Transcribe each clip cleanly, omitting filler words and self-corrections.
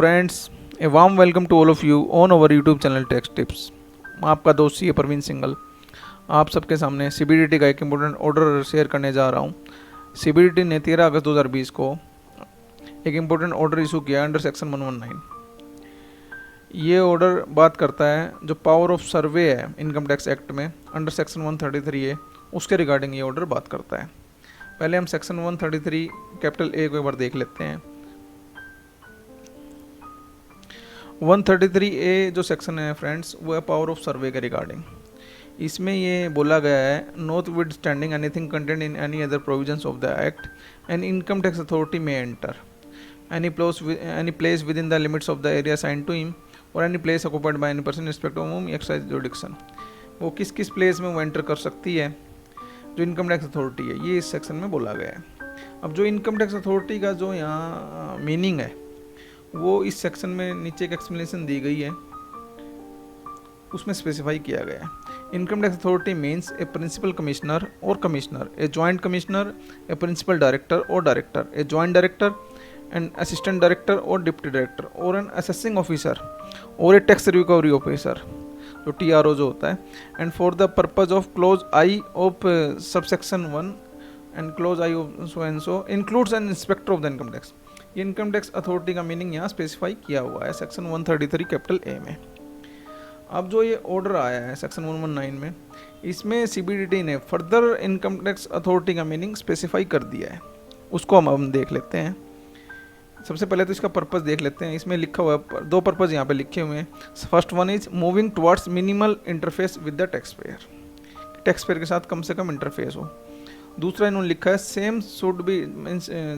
Friends, a warm welcome to all of you on our YouTube channel tax tips. आपका दोस्त सी Parveen single आप सबके सामने सीबीडीटी का एक इम्पोर्टेंट ऑर्डर शेयर करने जा रहा हूँ। सीबीडीटी ने 13 अगस्त 2020 को एक इम्पोर्टेंट ऑर्डर इशू किया अंडर सेक्शन 119। ये ऑर्डर बात करता है जो पावर ऑफ सर्वे है इनकम टैक्स एक्ट में अंडर सेक्शन 133 है, उसके रिगार्डिंग ये ऑर्डर बात करता है। पहले हम सेक्शन 133 कैपिटल ए को एक बार देख लेते हैं। 133A जो सेक्शन है फ्रेंड्स, वो है पावर ऑफ सर्वे के रिगार्डिंग। इसमें ये बोला गया है, not with standing anything content in any other provisions of the act, an income tax authority में enter any place within the limits of the area assigned to him or any place occupied by any person in respect of whom exercise jurisdiction। वो किस किस place में वो enter कर सकती है जो इनकम टैक्स अथॉरिटी है, ये इस सेक्शन में बोला गया है। अब जो इनकम टैक्स अथॉरिटी का जो यहाँ मीनिंग है वो इस सेक्शन में नीचे एक एक्सप्लेनेशन दी गई है, उसमें स्पेसिफाई किया गया है। Income tax authority means a principal commissioner और commissioner, a joint commissioner, a principal director और director, a joint director and assistant director और डिप्टी डायरेक्टर और एन असेसिंग ऑफिसर और ए टैक्स रिकवरी ऑफिसर जो TRO जो होता है, and for the purpose of clause I of subsection 1 and clause I of so and so includes an inspector of the income tax. ये income tax authority का meaning यहाँ specify किया हुआ है सेक्शन 133 कैपिटल ए में। अब जो ये ऑर्डर आया है सेक्शन 119 में, इसमें CBDT ने फर्दर इनकम टैक्स अथॉरिटी का मीनिंग स्पेसिफाई कर दिया है, उसको हम देख लेते हैं। सबसे पहले तो इसका पर्पस देख लेते हैं। इसमें लिखा हुआ है, दो पर्पस यहाँ पे लिखे हुए हैं। First one is moving towards minimal interface with the tax payer, tax payer के साथ कम से कम इंटरफेस हो। दूसरा इन्होंने लिखा है same should be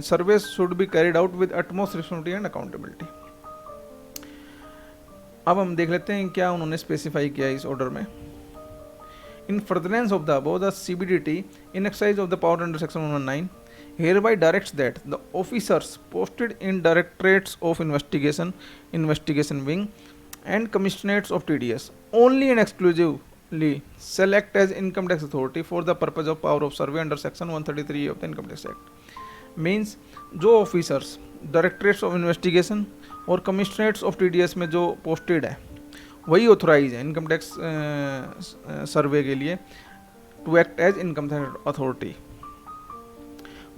service should be carried out with utmost responsibility and accountability. अब हम देख लेते हैं क्या उन्होंने स्पेसिफाई किया इस ऑर्डर में। इन furtherance of the above the CBDT in exercise of the power under section 119 hereby directs that the officers posted in directorates of investigation, investigation wing and commissionerates of TDS only and exclusively shall act as income tax authority for the purpose of power of survey under section 133 of the income tax act। Means जो officers directorates of investigation और commissionerates of TDS में जो posted है वही authorise है income tax survey के लिए to act as income tax authority.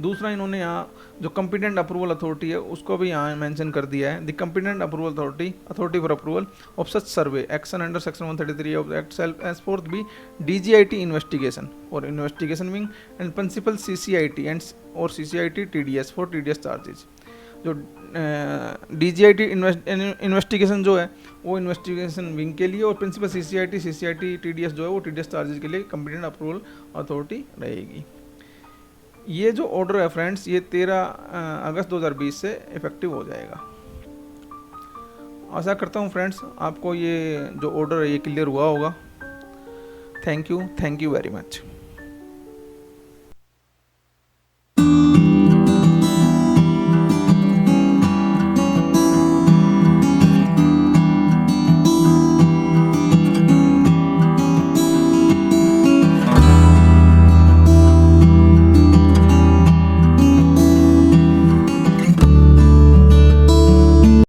दूसरा इन्होंने यहाँ जो कंपिटेंट अप्रूवल अथॉरिटी है उसको भी यहाँ मेंशन कर दिया है। The competent approval authority for approval of such survey action under section 133 of the act self as fourth B DGIT investigation और investigation wing and principal CCIT and और CCIT TDS for TDS charges. जो DGIT investigation जो है वो investigation wing के लिए और principal CCIT TDS जो है वो TDS चार्जेज के लिए कंपिटेंट अप्रूवल अथॉरिटी रहेगी। ये जो ऑर्डर है फ्रेंड्स, ये 13 अगस्त 2020 से इफेक्टिव हो जाएगा। आशा करता हूँ फ्रेंड्स आपको ये जो ऑर्डर है ये क्लियर हुआ होगा। Thank you very much.